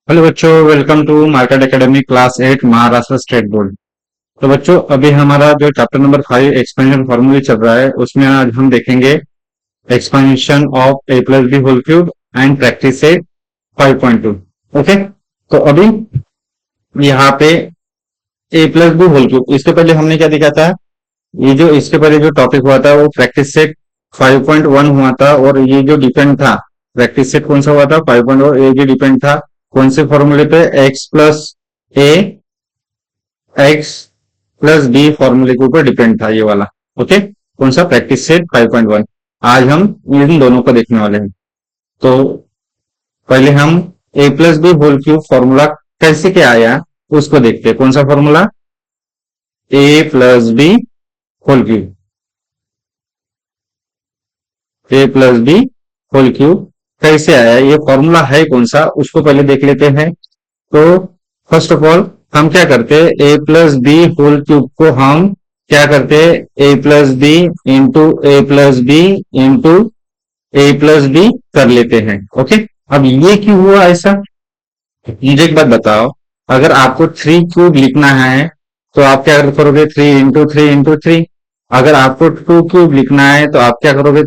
Hello बच्चों, welcome to market academy class 8 Maharashtra state board. तो बच्चों, अभी हमारा जो चैप्टर नंबर 5 एक्सपेंशन फॉर्मूले चल रहा है, उसमें आज हम देखेंगे expansion of A plus B whole cube and practice set 5.2। Okay, तो अभी यहाँ पे A plus B whole cube, इसके पहले हमने क्या देखा था? ये जो इसके पहले जो टॉपिक हुआ था वो प्रैक्टिस सेट 5.1 हुआ था, और ये जो डिपेंड था, प्रैक्टिस सेट कौन सा हुआ था? 5.1। ये जो डिपेंड था कौन से फॉर्मूले पे? एक्स प्लस ए एक्स प्लस बी फॉर्मूले के ऊपर डिपेंड था ये वाला। ओके, कौन सा? Practice set 5.1। आज हम इन दोनों को देखने वाले हैं। तो पहले हम A plus B whole cube formula कैसे क्या आया उसको देखते हैं। कौन सा फॉर्मूला? ए plus B whole cube, A plus B whole cube कैसे आया, ये फॉर्मूला है कौन सा, उसको पहले देख लेते हैं। तो फर्स्ट ऑफ ऑल हम क्या करते हैं, ए प्लस बी होल क्यूब को हम क्या करते हैं, ए प्लस बी इंटू ए प्लस बी इंटू ए प्लस बी कर लेते हैं। ओके, अब ये क्यों हुआ ऐसा, मुझे एक बात बताओ। अगर आपको थ्री क्यूब लिखना है तो आप क्या करोगे? Three into three into three. अगर आपको टू क्यूब लिखना है तो आप क्या करोगे?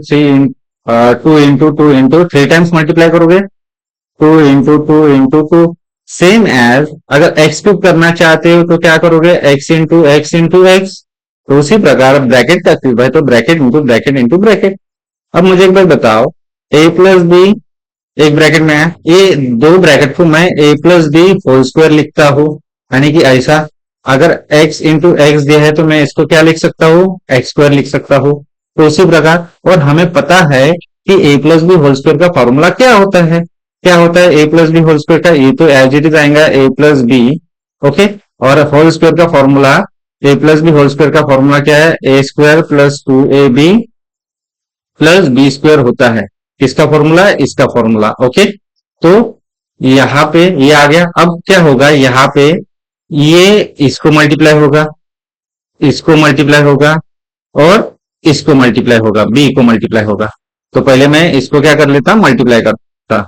Two into three times multiply करोगे, two into two. Same as अगर एक्स क्यूब करना चाहते हो तो क्या करोगे? X into x into x. तो उसी प्रकार ब्रैकेट का क्यूब है तो bracket into bracket into bracket. अब मुझे एक बात बताओ, ए प्लस बी एक ब्रैकेट में है, ये दो ब्रैकेट को मैं a plus B whole square लिखता हूं, यानी कि ऐसा। अगर x इंटू एक्स दिया है तो मैं इसको क्या लिख सकता हूँ? एक्स स्क्वायर लिख सकता हूँ। तो उसी प्रकार, और हमें पता है कि a plus B whole square का फॉर्मूला क्या होता है। क्या होता है a plus B whole square का? ये तो एज इट इज आएगा ए प्लस बी। ओके, और होल स्क्वायर का फॉर्मूला, ए प्लस बी होल स्क्वायर का फॉर्मूला क्या है? A square plus two A b plus b square होता है। किसका फॉर्मूला है? इसका फॉर्मूला। ओके, तो यहाँ पे ये आ गया। अब क्या होगा यहाँ पे, ये इसको मल्टीप्लाई होगा, इसको मल्टीप्लाई होगा, और इसको मल्टीप्लाई होगा, बी को मल्टीप्लाई होगा। तो पहले मैं इसको क्या कर लेता? मल्टीप्लाई करता।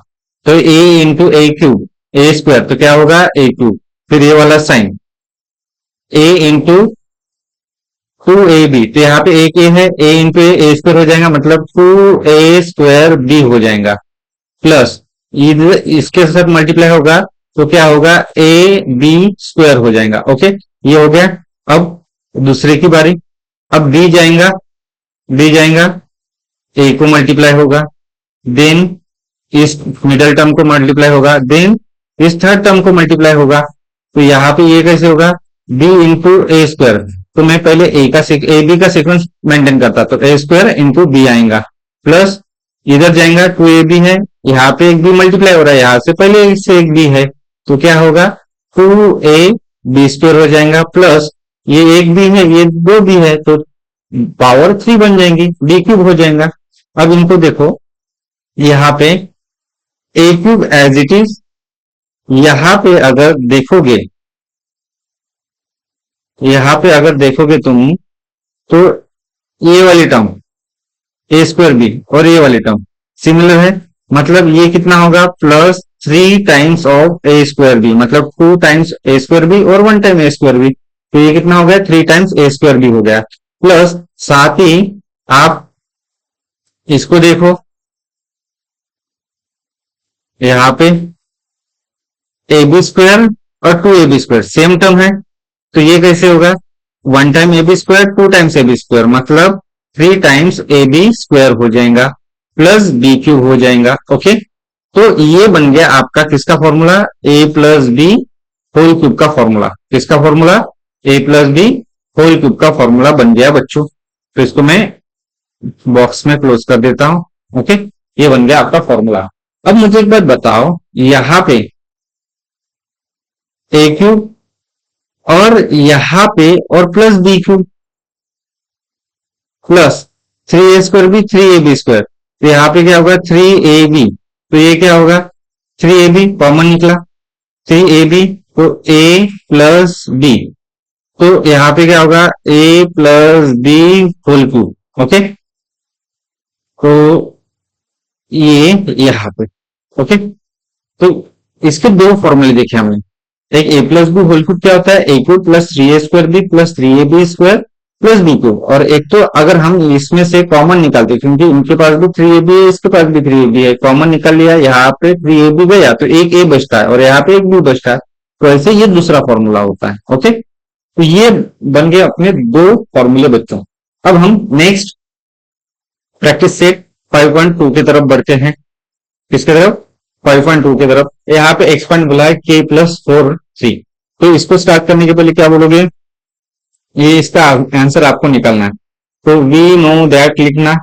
तो A into A cube, A square तो क्या होगा? A cube. फिर ये वाला sign, A into two A B, तो यहाँ पे एक ए है, ए इंटू ए स्क्वायर हो जाएगा, मतलब टू ए स्क्वायर बी हो जाएगा। प्लस इधर इसके साथ मल्टीप्लाई होगा तो क्या होगा? ए बी स्क्वायर हो जाएगा। ओके, ये हो गया। अब दूसरे की बारी। अब बी जाएगा, बी जाएगा, ए को मल्टीप्लाई होगा, देन इस मिडल टर्म को मल्टीप्लाई होगा, देन इस थर्ड टर्म को मल्टीप्लाई होगा। तो यहाँ पे ये कैसे होगा? बी इंटू ए स्क्वायर। तो मैं पहले ए बी का सीक्वेंस मेंटेन करता, तो ए स्क्वायर इंटू बी आएगा, प्लस इधर जाएगा टू ए बी है, यहाँ पे एक बी मल्टीप्लाई हो रहा है, यहाँ से पहले इससे एक बी है, तो क्या होगा? टू ए बी स्क्वायर हो जाएगा, प्लस ये एक बी है, ये दो बी है, तो पावर थ्री बन जाएंगी, बी क्यूब हो जाएगा। अब इनको देखो, यहाँ पे ए क्यूब एज इट इज, यहाँ पे अगर देखोगे, यहाँ पे अगर देखोगे तुम, तो ये वाली टर्म ए स्क्वायर बी और ये वाली टर्म सिमिलर है, मतलब ये कितना होगा? Plus three times of A square B, मतलब two times A square B और one time A square B. तो ये कितना हो गया? Three times A square B हो गया। प्लस साथ ही आप इसको देखो, यहाँ पे ए बी स्क्वायर और two A B square same term है, तो ये कैसे होगा? One time a B square two times a B square, मतलब three times a B square हो जाएगा, प्लस बी क्यूब हो जाएगा। ओके, तो ये बन गया आपका किसका फॉर्मूला? ए प्लस बी होल क्यूब का फॉर्मूला। किसका फॉर्मूला? ए प्लस बी होल क्यूब का फॉर्मूला बन गया बच्चों। तो इसको मैं बॉक्स में क्लोज कर देता हूं। ओके, ये बन गया आपका फॉर्मूला। अब मुझे एक बात बताओ, यहां पे ए क्यूब और यहाँ पे और plus B cube, plus three A square B three A B square, तो यहाँ पे क्या होगा? थ्री ए बी, तो ये क्या होगा? थ्री ए बी कॉमन निकला, थ्री ए बी, तो ए प्लस बी, तो यहाँ पे क्या होगा? A plus B whole cube. Okay, तो ये यहाँ पे, ओके, तो इसके दो फॉर्मूले देखे हमने। एक a plus B whole cube क्या होता है, a cube plus three A square b plus three A B square plus B cube. और एक तो अगर हम इसमें से कॉमन निकालते, क्योंकि इनके पास भी थ्री ए बी है, इसके पास भी थ्री ए बी है, कॉमन निकाल लिया, यहाँ पे थ्री ए बी गया तो एक ए बचता है और यहाँ पे एक बी बचता है, तो ऐसे ये दूसरा फॉर्मूला होता है। ओके, तो ये बन गए अपने दो फॉर्मूले बच्चों। अब हम नेक्स्ट प्रैक्टिस सेट 5.2 की तरफ बढ़ते हैं। किसके तरफ, 5.2 की तरफ। यहाँ पे एक्सपेंड बोला है k प्लस फोर थ्री, तो इसको स्टार्ट करने के पहले क्या बोलोगे, ये इसका आंसर आपको निकालना है। तो वी नो दैट लिखना,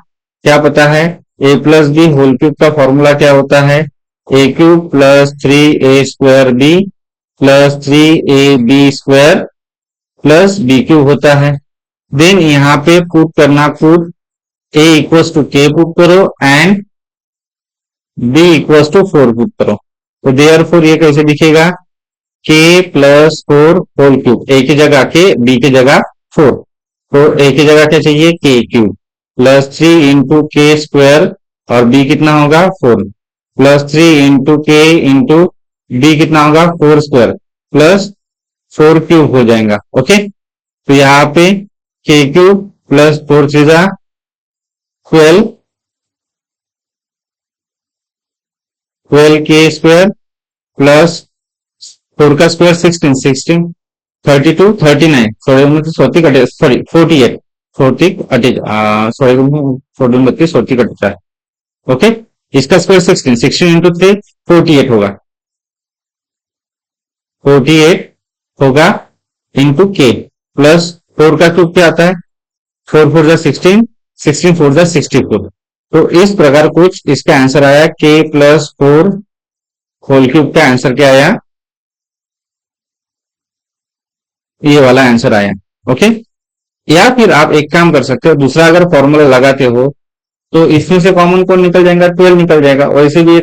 क्या पता है, a plus B whole cube का फॉर्मूला क्या होता है, a cube plus three A square b plus three A B square plus B cube होता है। देन यहाँ पे पुट करना, put a equals to k put करो and b equals to four put करो। तो देयर फोर ये कैसे दिखेगा, k plus four whole cube, a की जगह के, बी की जगह फोर, तो ए की जगह क्या चाहिए, के क्यूब प्लस थ्री इंटू के स्क्वायर और बी कितना होगा फोर, प्लस थ्री इंटू के इंटू बी कितना होगा four square plus four cube हो जाएगा। ओके, तो यहाँ पे के क्यूब प्लस फोर थ्री जा 12, 12 के स्क्वायर प्लस फोर का स्क्वायर 16, 16 32 39 सॉरी कटे, सॉरी 48 40 अटे, सॉरी 14 32 40 कटता है। ओके, इसका स्क्वायर 16, 16 इंटू 3 48 होगा, 48 होगा इंटू के प्लस फोर का क्यूब क्या आता है, फोर फोर जा 16, 16 फोर जा 64। तो इस प्रकार कुछ इसका आंसर आया, के प्लस फोर होल क्यूब का आंसर क्या आया, ये वाला आंसर आया। ओके, या फिर आप एक काम कर सकते हो, दूसरा अगर फॉर्मूला लगाते हो तो इसमें से कॉमन कौन निकल जाएगा, 12 निकल जाएगा। और इसे भी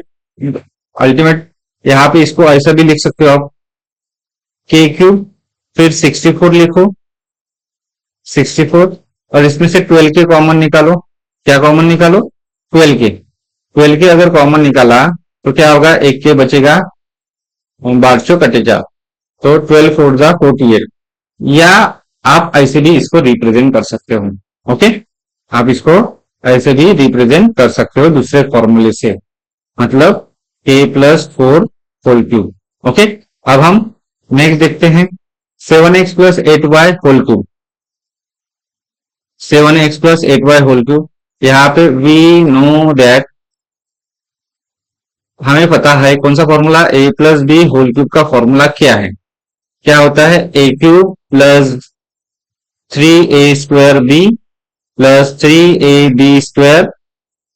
अल्टीमेट यहाँ पे इसको ऐसा भी लिख सकते हो आप, के क्यूब फिर 64 लिखो, 64 और इसमें से 12 के कॉमन निकालो, क्या कॉमन निकालो, 12 के, 12 के अगर कॉमन निकाला तो क्या होगा, एक के बचेगा, 12 कटे जा, तो 12 फोर जा 48। या आप ऐसे भी इसको रिप्रेजेंट कर सकते हो। ओके, आप इसको ऐसे भी रिप्रेजेंट कर सकते हो दूसरे फॉर्मूले से, मतलब a plus four whole cube. Okay, अब हम नेक्स्ट देखते हैं, 7x plus 8y whole cube, 7x plus 8y whole cube. यहाँ पे वी नो दैट, हमें पता है कौन सा formula, a plus B whole cube का फॉर्मूला क्या है, क्या होता है, a cube plus three A square b plus three A B square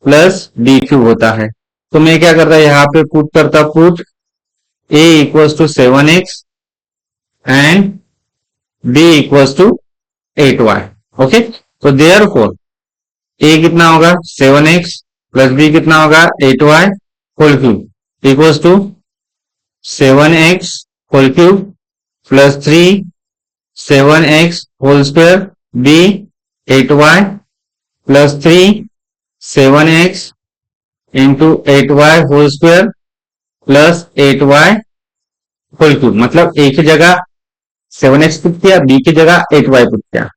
plus B cube होता है। तो मैं क्या करता, यहाँ पे पुट करता, put a equals to 7x and b equals to 8y। Okay, तो देयर फोर ए कितना होगा 7x प्लस बी कितना होगा 8y whole cube equals to 7x whole cube plus three 7x whole square b 8y plus three 7x into 8y whole square plus 8y whole cube, मतलब a की जगह 7x put किया, B की जगह 8y put किया।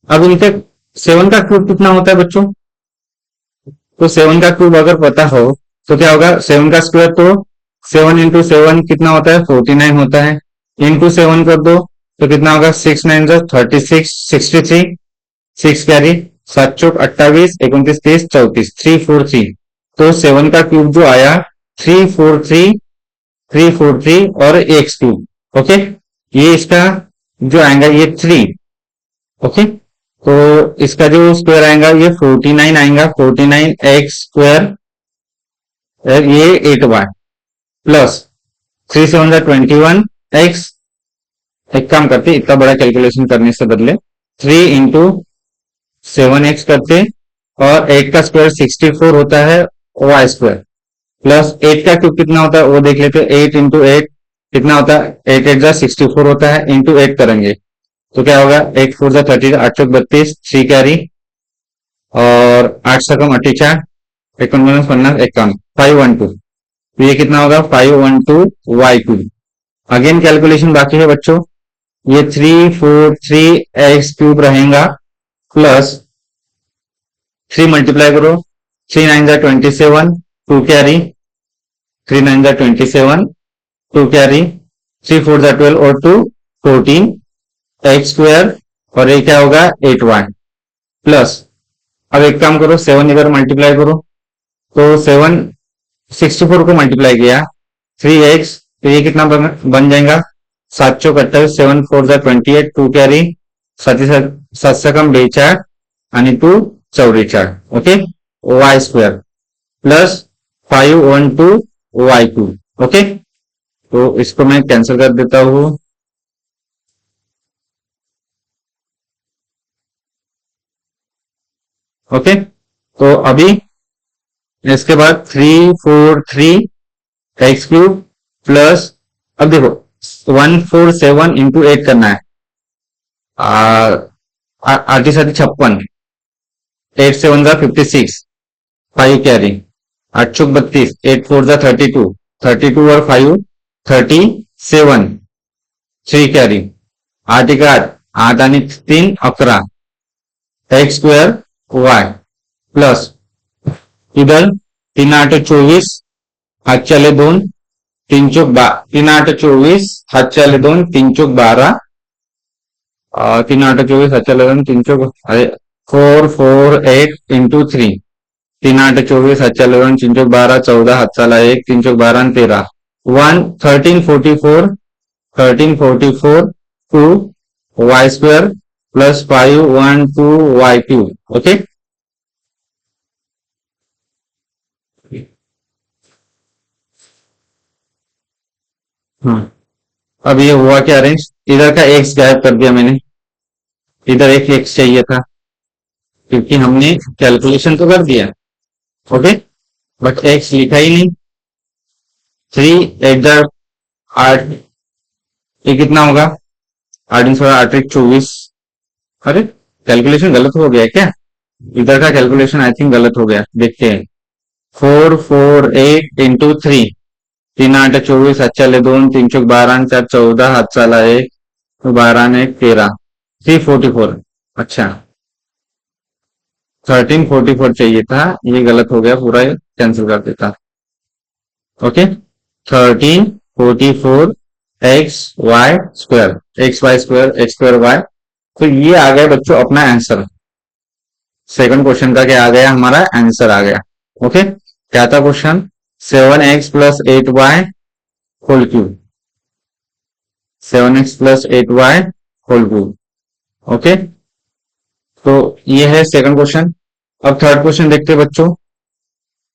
अब इनके 7 का क्यूब कितना होता है बच्चों, तो 7 का क्यूब अगर पता हो तो क्या होगा, 7 का स्क्वायर, तो 7 इंटू 7 कितना होता है 49 होता है, इंटू 7 कर दो तो कितना होगा 6 9 36 63, 6 कैरी 7 चौक 28 29 30 34 343। तो 7 का क्यूब जो आया 343, 343 और एक्स क्यूब। ओके, ये इसका जो आएगा ये 3। ओके, तो इसका जो स्क्वायर आएगा ये 49 आएगा, 49 एक्स स्क्वायर, ये 8y प्लस 3 7 21 एक्स। एक काम करते, इतना बड़ा कैलकुलेशन करने से बदले 3 इंटू 7x करते, और 8 का स्क्वायर 64 होता है वाई स्क्वायर, प्लस 8 का क्यूब कितना होता है वो देख लेते, 8 इंटू 8 कितना होता है, 8 8 64 होता है, इंटू 8 करेंगे तो क्या होगा, 8 4 30, 8 चौक 32, 3 कैरी और 8 सकम 48, 51 50 51 512। तो ये कितना होगा 512y3। अगेन कैलकुलेशन बाकी है बच्चों। ये 343x³ रहेगा प्लस 3 मल्टीप्लाई करो, 3 9 जा 27, 2 कैरी, 3 9 जा 27, 2 कैरी, 3 4 जा 12 और 2 14 x² और ये क्या होगा 8y प्लस। अब एक काम करो 7 इधर मल्टीप्लाई करो, तो 7 64 को मल्टीप्लाई किया 3x, तो ये कितना बन जाएगा 7 चौक 28, 7 4 जा 28, 2 कैरी, 7 से कम 2 आणि 2 44, okay, y² plus 512y2, okay. तो इसको मैं कैंसिल कर देता हूं, ओके। तो अभी इसके बाद 343x³ प्लस, अब देखो 147 इंटू 8 करना है, 8×7 = 56, 8 7 जा 56, 5 कैरी, 8 चौक 32, 8 4 जा 32, 32 और 5 37, 3 कैरी, 8 1 8, 8 आणि 3 11, x² y प्लस इधर 3 8 24, हाथ चले 2, 3 चौक 3 8 24, हाथ चले 2, 3 चौक 12, 3 8 24, हाथ चले 2, 3 चौक 4 4 8 इंटू 3, 3 8 24, हाथ चले 2, 3 चौक 12, 14, हाथ चला 1, 3 चौक 12 आणि 13, 1344 to y² plus 512y3, okay. हाँ, अब ये हुआ क्या अरेंज, इधर का x गायब कर दिया मैंने, इधर एक x चाहिए था क्योंकि हमने कैलकुलेशन तो कर दिया, ओके, बट x लिखा ही नहीं। 3 8 8, ये कितना होगा 8 × 8 = 24, अरे कैलकुलेशन गलत हो गया क्या, इधर का कैलकुलेशन आई थिंक गलत हो गया, देखते हैं। 4 4 8 इंटू 3, 3 8 24, हाथ चले 2, 3 चौक 12 आणि 4 14, हाथ चला 1, 12 आणि 1 13, 344, अच्छा 1344 चाहिए था, ये गलत हो गया, पूरा कैंसिल कर देता, ओके। 1344 x² तो ये आ गया बच्चों अपना आंसर। सेकंड क्वेश्चन का क्या आ गया, हमारा आंसर आ गया, ओके। क्या था question, 7x + 8y whole cube, 7x + 8y whole cube, okay. तो ये है सेकंड क्वेश्चन। अब थर्ड क्वेश्चन देखते हैं बच्चों।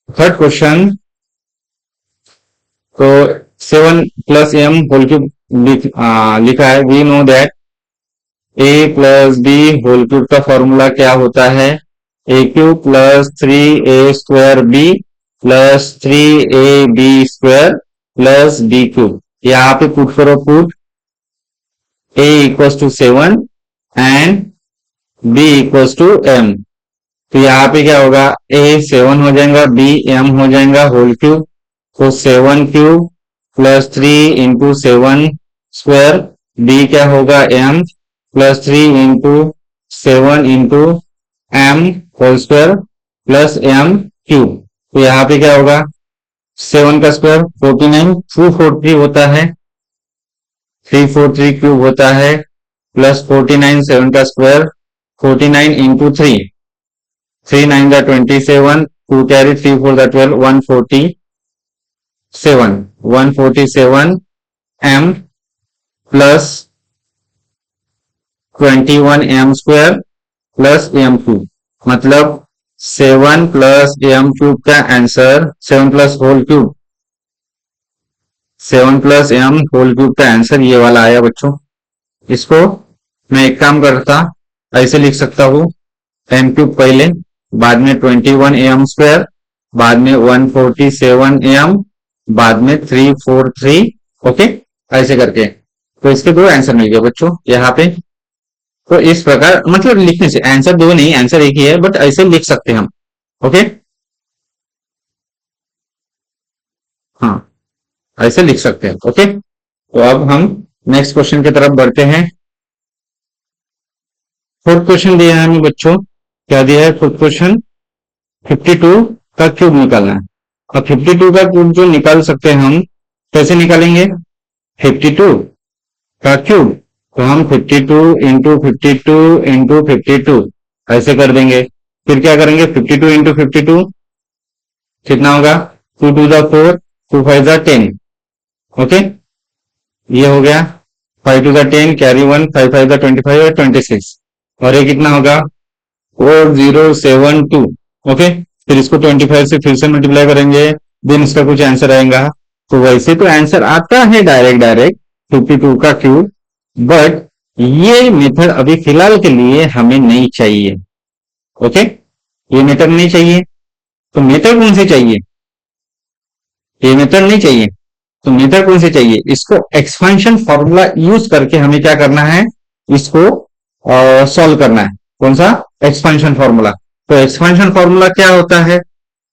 थर्ड क्वेश्चन, तो 7 + m होल क्यूब लिखा है। We know that a + b whole cube का फॉर्मूला क्या होता है, a³ + 3a² b + 3ab² + b³। यहाँ पे पुट करो, put a = 7 and b = m। तो यहाँ पे क्या होगा, a 7 हो जाएगा, b m हो जाएगा होल क्यूब, तो 7³ + 3 × 7², b क्या होगा m + 3 × 7 × m whole square plus m³। तो यहाँ पे क्या होगा, 7 का स्क्वायर 49, 243 होता है, 343³ होता है, प्लस 49, 7 का स्क्वायर 49 × 3, 3 9 जा 27, 2 कैरी, 3 4 जा 12, 147 m plus 21m² plus m³, मतलब 7 + m³ का answer, 7 + whole cube, 7 + m whole cube का आंसर ये वाला आया बच्चों। इसको मैं एक काम करता, ऐसे लिख सकता हूं, m³ पहले, बाद में 21m², बाद में 147m, बाद में 343, ओके, ऐसे करके। तो इसके दो आंसर मिल गए बच्चों यहाँ पे। तो इस प्रकार, मतलब लिखने से आंसर दो नहीं, आंसर एक ही है, बट ऐसे लिख सकते हैं हम, ओके। हाँ, ऐसे लिख सकते हैं। ओके, तो अब हम नेक्स्ट क्वेश्चन की तरफ बढ़ते हैं। फोर्थ क्वेश्चन दिया है हमें बच्चों, क्या दिया है फोर्थ क्वेश्चन? 52 का क्यूब निकालना है। अब 52 का क्यूब जो निकाल सकते हैं हम, कैसे निकालेंगे? 52 का क्यूब, तो हम 52 इंटू 52 इंटू 52 ऐसे कर देंगे। फिर क्या करेंगे? 52 इंटू 52 कितना होगा? 2 टू द 4, 2 5 द 10। ओके, ये हो गया। 5 टू द 10 कैरी 1, 5 5 द 25 और 26। और ये कितना होगा? 4072। ओके, फिर इसको 25 से फिर से मल्टीप्लाई करेंगे, देन इसका कुछ आंसर आएगा। तो वैसे तो आंसर आता है डायरेक्ट डायरेक्ट 52 का क्यूब, बट ये मेथड अभी फिलहाल के लिए हमें नहीं चाहिए। ओके, ये मेथड नहीं चाहिए, तो मेथड कौन से चाहिए? ये मेथड नहीं चाहिए, तो मेथड कौन से चाहिए? इसको एक्सपेंशन फॉर्मूला यूज करके हमें क्या करना है? इसको सॉल्व करना है। कौन सा? Expansion formula. तो एक्सपेंशन फॉर्मूला क्या होता है?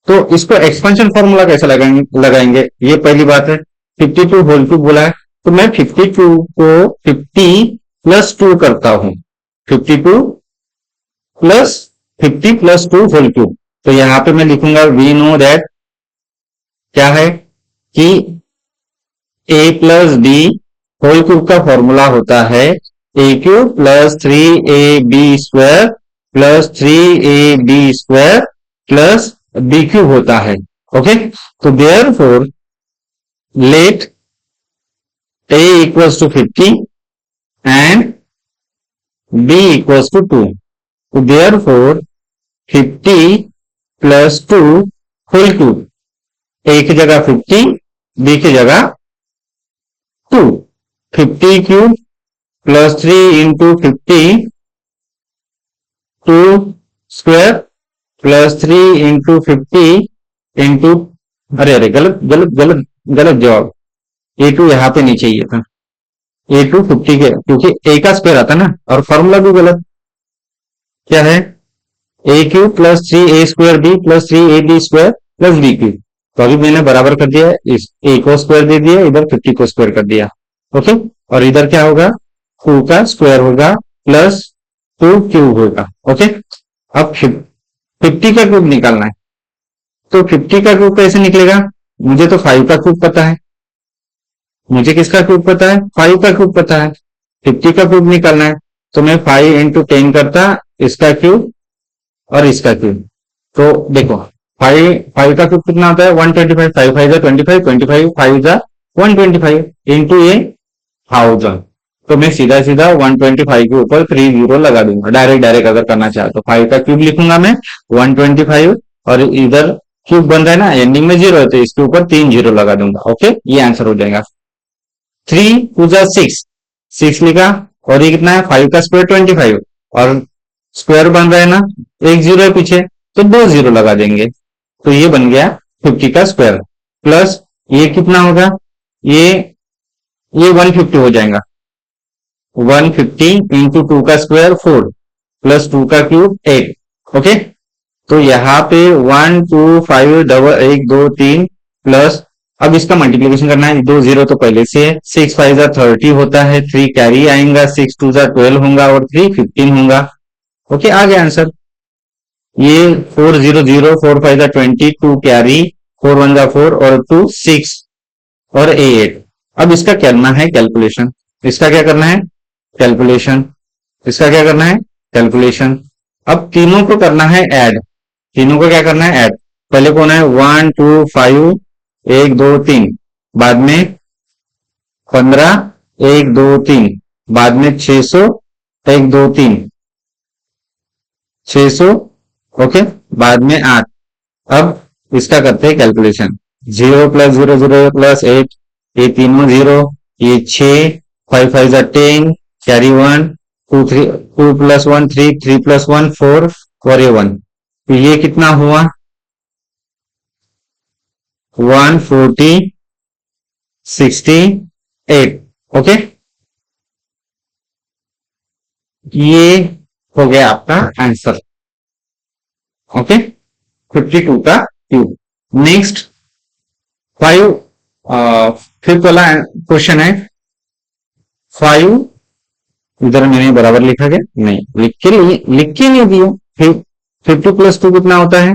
तो इसको एक्सपेंशन फॉर्मूला कैसे लगाएंगे? ये पहली बात है। 52 होल क्यूब बोला है, तो मैं 52 को 50 प्लस 2 करता हूं। 52 प्लस 50 प्लस 2 होल क्यूब। तो यहां पे मैं लिखूंगा वी नो दैट क्या है कि a plus B whole cube का फॉर्मूला होता है a cube plus 3ab square plus 3ab square plus B cube होता है। ओके, तो therefore let a equals to 50 and b equals to 2। तो therefore 50 plus 2 whole cube, a की जगह 50, b की जगह 2। 50 cube plus 3 into 50, 2 square plus 3 into 50 into, अरे अरे गलत गलत गलत गलत जवाब। A2 यहां पे नहीं चाहिए था। A2 50 के, क्योंकि a का स्क्वायर आता ना, और फॉर्मूला भी गलत। क्या है? A cube plus 3a square b plus 3ab square plus B cube. तो अभी मैंने बराबर कर दिया, इस a को स्क्वायर दे दिया, इधर 50 को स्क्वायर कर दिया। ओके, और इधर क्या होगा? 2 का स्क्वायर होगा प्लस 2 क्यूब होगा। ओके, अब 50 का क्यूब निकालना है। तो 50 का क्यूब कैसे निकलेगा? मुझे तो 5 का क्यूब पता है। मुझे किसका क्यूब पता है? 5 का क्यूब पता है। 50 का क्यूब निकालना है, तो मैं 5 इंटू 10 करता, इसका क्यूब और इसका क्यूब। तो देखो 5 का क्यूब कितना होता है? 125। 5 5 जा 25, 25 5 जा 125 इंटू ये 1000। तो मैं सीधा सीधा 125 के ऊपर 3 जीरो लगा दूंगा, डायरेक्ट डायरेक्ट अगर करना चाहे तो। 5 का क्यूब लिखूंगा मैं 125, और इधर क्यूब बन रहा है ना, एंडिंग में 0 है, तो इसके ऊपर 3 जीरो लगा दूंगा। ओके, ये आंसर हो जाएगा। 3 टू जा 6, 6 लिखा, और ये कितना है? 5 का स्क्वायर 25, और स्क्वायर बन रहा है ना, एक जीरो है पीछे, तो 2 जीरो लगा देंगे। तो ये बन गया 50 का स्क्वायर। प्लस ये कितना होगा? ये 150 हो जाएगा। 150 इंटू 2 का स्क्वायर 4 प्लस 2 का क्यूब 8। ओके, तो यहाँ पे 1 2 5 डबल 1 2 3 प्लस, अब इसका मल्टीप्लीकेशन करना है। 2 जीरो तो पहले से है। 6 5 जा 30 होता है, 3 कैरी आएगा, 6 2 जा 12 होगा, और 3 15 होगा। ओके, आ गया आंसर। ये 4 0 0, 4 5 जा 20, 2 कैरी, 4 1 जा 4, और 2 6, और 8। अब इसका करना है कैलकुलेशन। इसका क्या करना है? कैलकुलेशन। इसका क्या करना है? कैलकुलेशन। अब तीनों को करना है ऐड। तीनों को क्या करना है? ऐड। पहले कौन है? 1 2 5 1 2 3, बाद में 15 1 2 3, बाद में 600 1 2 3, 600। ओके, बाद में 8। अब इसका करते हैं कैलकुलेशन। 0 प्लस 0 0 प्लस 8, ये तीनों 0, ये 6, 5 5 जा 10, कैरी 1, 2 3, 2 प्लस 1 3, 3 प्लस 1 4, और ये 1। तो ये कितना हुआ? 140 68। ओके, ये हो गया आपका आंसर। ओके, 52 का क्यूब। नेक्स्ट 5 फिफ्थ वाला क्वेश्चन है 5, इधर मैंने बराबर लिखा गया नहीं, लिख के नहीं दिया। 50 + 2 कितना होता है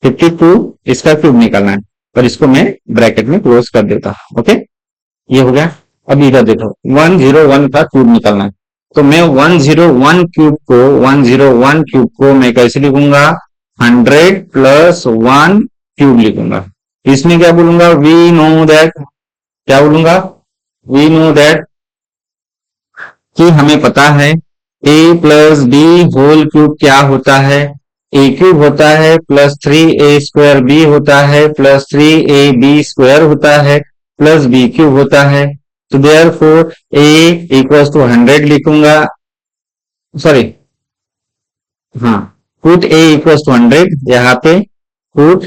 52, इसका क्यूब निकालना है, पर इसको मैं ब्रैकेट में क्लोज कर देता हूं। ओके, ये हो गया। अब इधर देखो 101 का क्यूब निकालना है, तो मैं 101 क्यूब को मैं कैसे लिखूंगा 100 + 1 क्यूब लिखूंगा। इसमें क्या बोलूंगा वी नो दैट, क्या बोलूंगा वी नो दैट कि हमें पता है a + b होल क्यूब क्या होता है, a क्यूब होता है +3a² b होता है +3ab² होता है b क्यूब होता है। तो देयरफॉर a = 100 लिखूंगा, सॉरी, हाँ, पुट a = 100, यहाँ पे put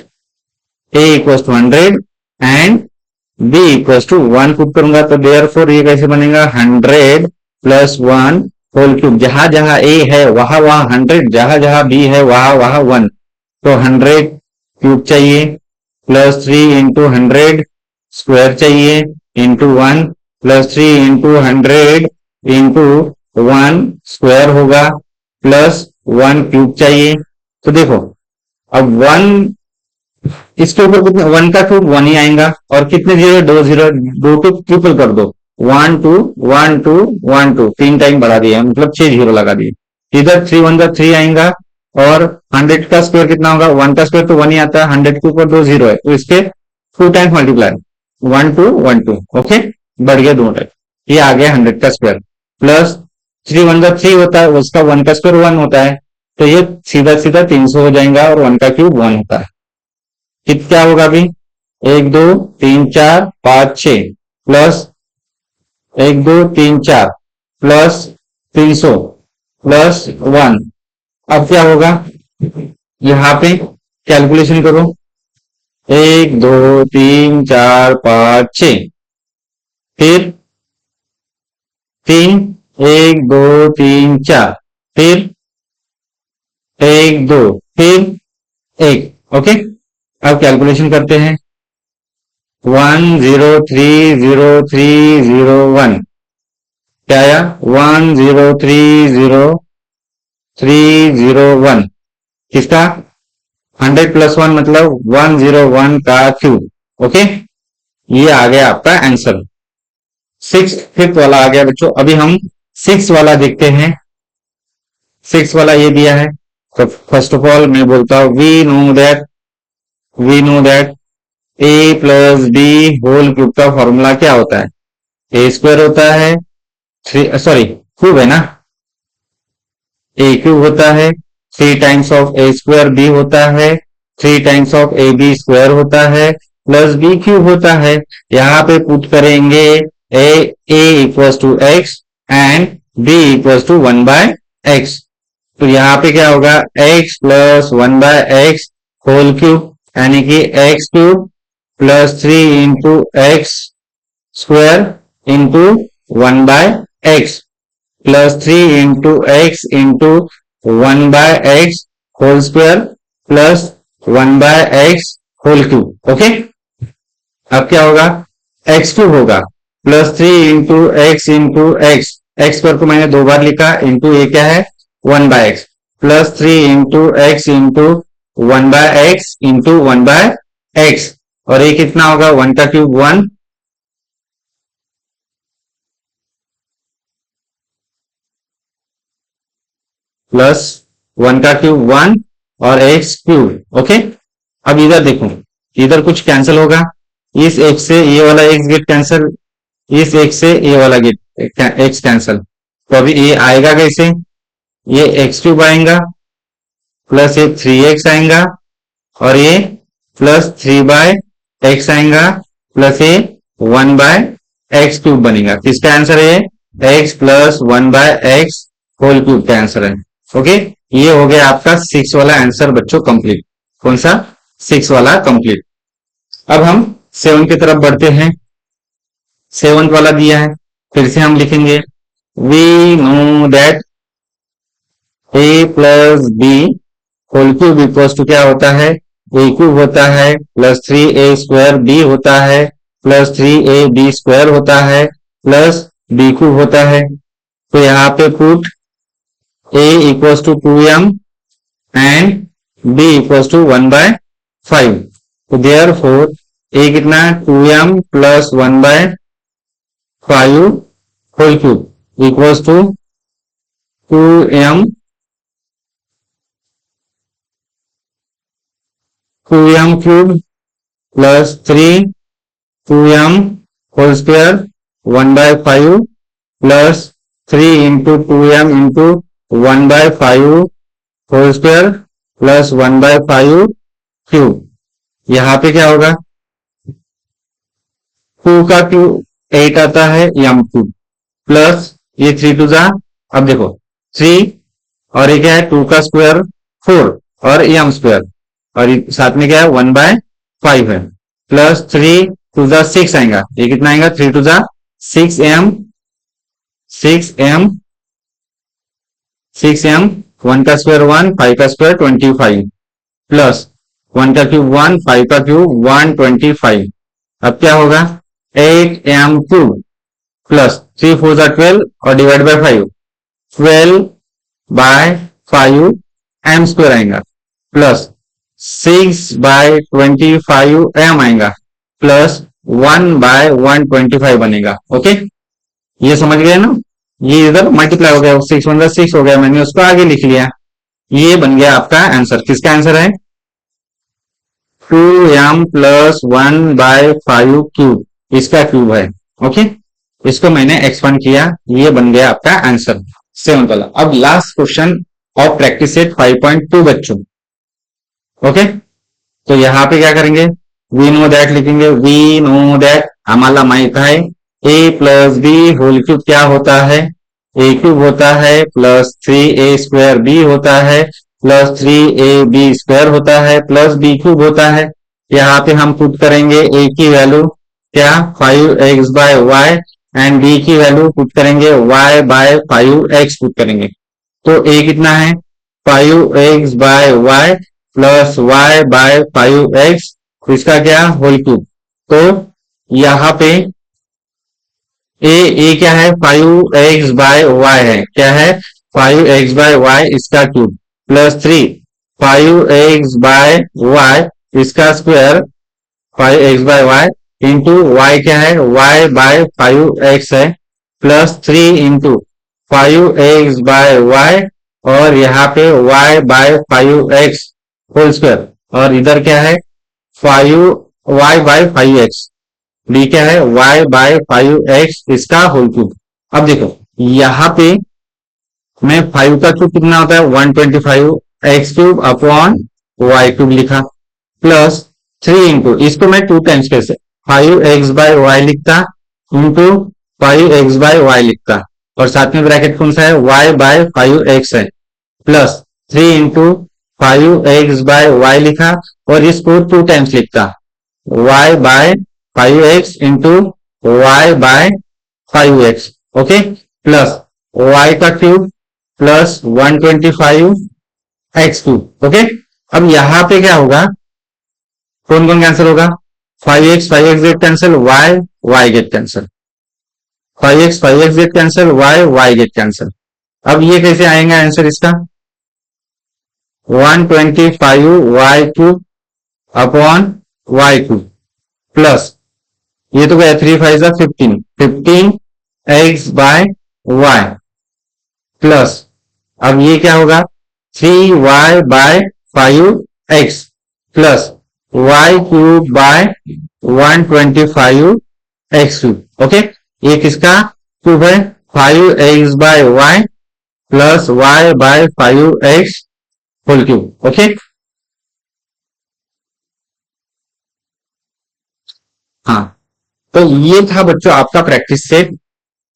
a = 100 and b = 1 put करूंगा। तो देयरफॉर ये कैसे बनेगा 100 + 1 होल क्यूब, जहां जहां a है वहां वहां 100, जहां जहां b है वहां वहां 1, तो 100 क्यूब चाहिए +3 × 100 स्क्वायर चाहिए इंटू 1 +3 × 100 × 1 स्क्वायर होगा +1 क्यूब चाहिए। तो देखो अब 1 इसके ऊपर कितने 1 का क्यूब 1 ही आएगा, और कितने जीरो 2 जीरो, 2 को ट्रिपल कर दो 1 2 1 2 1 2, 3 टाइम बढ़ा दिया, मतलब 6 जीरो लगा दिए। इधर 3 1 का 3 आएगा, और 100 का स्क्वायर कितना होगा 1 का स्क्वायर तो 1 ही आता है, 100 के ऊपर 2 जीरो है, तो इसके 2 टाइम्स मल्टीप्लाई 1 2 1 2। ओके, बढ़ गया 2 टाइम, ये आ गया 100 का स्क्वायर प्लस 3 1 का 3 होता है, उसका 1 का स्क्वायर 1 होता है, तो ये सीधा सीधा 300 हो जाएगा, और 1 का क्यूब 1 होता है। क्या होगा अभी 1 2 3 4 5 6 प्लस 1 2 3 4 प्लस 300 प्लस 1। अब क्या होगा यहां पे कैलकुलेशन करो 1 2 3 4 5 6, फिर 3 1 2 3 4, फिर 1 2, फिर 1। ओके, अब कैलकुलेशन करते हैं 1 0 3 0 3 0 1, क्या आया 1 0 3 0 3 0 1, किसका 100 + 1 मतलब 101 का क्यूब। ओके, ये आ गया आपका आंसर। फिफ्थ वाला आ गया बच्चों। अभी हम 6 वाला देखते हैं। 6 वाला ये दिया है, तो फर्स्ट ऑफ ऑल मैं बोलता हूं we know that a + b whole cube का फॉर्मूला क्या होता है, a² होता है 3, सॉरी क्यूब है ना, a क्यूब होता है 3 टाइम्स ऑफ a² b होता है 3 टाइम्स ऑफ ab² होता है प्लस b क्यूब होता है। यहाँ पे पुट करेंगे a = x and b = 1/x, तो यहाँ पे क्या होगा x + 1/x होल क्यूब, यानी कि x cube +3 × x square into 1/x +3 × x into 1/x whole square plus 1/x whole cube. Okay, अब क्या होगा x क्यूब होगा +3 × x इंटू x स्क्वायर को मैंने 2 बार लिखा, इंटू ये क्या है 1/x +3 × x into 1/x into 1/x, और ये कितना होगा 1 का क्यूब 1 प्लस 1 का क्यूब 1 और x क्यूब। ओके, अब इधर देखो, इधर कुछ कैंसिल होगा, इस x से ये वाला x गेट कैंसिल, इस x से ये वाला गेट x कैंसिल, तो अभी ये आएगा कैसे, ये x क्यूब आएगा प्लस ये 3x आएगा, और ये प्लस 3/x आएगा प्लस ये 1/x क्यूब बनेगा। किसका आंसर है x + 1/x होल क्यूब का आंसर है। ओके, ये हो गया आपका 6 वाला आंसर बच्चों कंप्लीट। कौन सा 6 वाला कंप्लीट। अब हम 7 की तरफ बढ़ते हैं। 7 वाला दिया है, फिर से हम लिखेंगे we know that a + b whole cube equals to क्या होता है a क्यूब होता है +3a² b होता है प्लस 3ab² होता है प्लस b³ होता है। तो यहाँ पे put a equals to 2m and b equals to 1/5। तो देयरफॉर a कितना 2m plus 1/5 whole cube equals to 2m 2m cube plus 2m whole square 1/5 plus 3 into 2m into 1/5 whole square plus 1/5 cube. यहाँ पे क्या होगा 2 का cube 8 आता है m cube plus ये 3 टू जा, अब देखो 3 और ये क्या है 2 का स्क्वायर 4 और m स्क्वायर और साथ में क्या है 1/5 है प्लस 3 टू जा 6 आएगा, ये कितना आएगा 3 टू जा 6m 1 का स्क्वायर 1 5 का स्क्वायर 25 प्लस 1 का क्यूब 1 5 का क्यूब 125। अब क्या होगा 8m क्यूब प्लस 3 4 जा 12 और डिवाइड बाय 5 12/5 m स्क्वायर आएगा प्लस 6/25 m आएगा प्लस 1/125 बनेगा। ओके, ये समझ गए ना, ये इधर मल्टीप्लाई हो गया 6 1 6 हो गया, मैंने उसको आगे लिख लिया। ये बन गया आपका आंसर। किसका आंसर है 2m प्लस 1/5 क्यूब, इसका क्यूब है। ओके, इसको मैंने एक्सपांड किया, ये बन गया आपका आंसर 7 वाला। अब last question of practice set 5.2 बच्चों। ओके, तो यहाँ पे क्या करेंगे वी नो दैट लिखेंगे। वी नो दैट हमारा माहित है a plus B whole cube क्या होता है a क्यूब होता है प्लस 3a² b होता है प्लस 3ab² होता है प्लस b³ होता है। यहाँ पे हम पुट करेंगे a की वैल्यू क्या 5x/y एंड b की वैल्यू पुट करेंगे y/5x पुट करेंगे। तो a कितना है 5x/y प्लस y/5x, इसका क्या होल क्यूब। तो यहाँ पे ए क्या है 5x/y है, क्या है 5x/y इसका क्यूब प्लस 3 5x/y इसका स्क्वायर 5x/y इंटू y क्या है y/5x है प्लस 3 इंटू 5x/y और यहाँ पे y/5x होल स्क्वायर और इधर क्या है 5y/5x, b क्या है y/5x इसका होल क्यूब। अब देखो यहाँ पे मैं 5 का क्यूब कितना होता है 125x³ अपॉन y³ लिखा प्लस 3 इंटू इसको मैं 2 टाइम्स कैसे 5x/y लिखता इंटू 5x/y लिखता और साथ में ब्रैकेट कौन सा है y/5x है प्लस 3 इंटू 5x/y लिखा और इसको 2 टाइम्स लिखता y/5x into y/5x। Okay, plus y का क्यूब प्लस 125x³। ओके, अब यहां पे क्या होगा कौन कौन कैंसिल होगा 5x get cancel y get cancel 5x get cancel y get cancel. अब ये कैसे आएगा आंसर इसका 125y³ अपॉन y³ प्लस ये तो गया 3 5 15x/y प्लस अब ये क्या होगा 3y/5x प्लस y³/125x³। ओके, ये किसका क्यूब है 5x/y plus y/5x whole cube. Okay, हाँ, तो ये था बच्चों आपका प्रैक्टिस सेट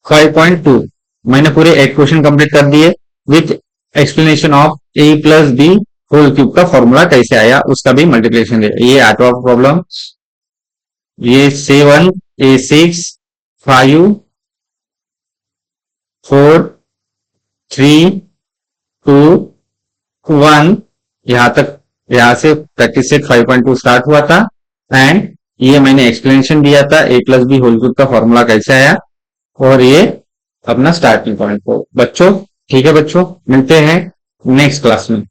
5.2। मैंने पूरे 8 क्वेश्चन कंप्लीट कर दिए with explanation of a plus B whole cube का फॉर्मूला कैसे आया उसका भी मल्टीप्लिकेशन दिया। ये 8वां प्रॉब्लम, ये 7 a6 5 4 3 2 1 यहां तक, यहां से प्रैक्टिस सेट 5.2 स्टार्ट हुआ था एंड ये मैंने एक्सप्लेनेशन दिया था ए प्लस बी होल क्यूब का फॉर्मूला कैसे आया, और ये अपना स्टार्टिंग पॉइंट को बच्चों। ठीक है बच्चों, मिलते हैं नेक्स्ट क्लास में।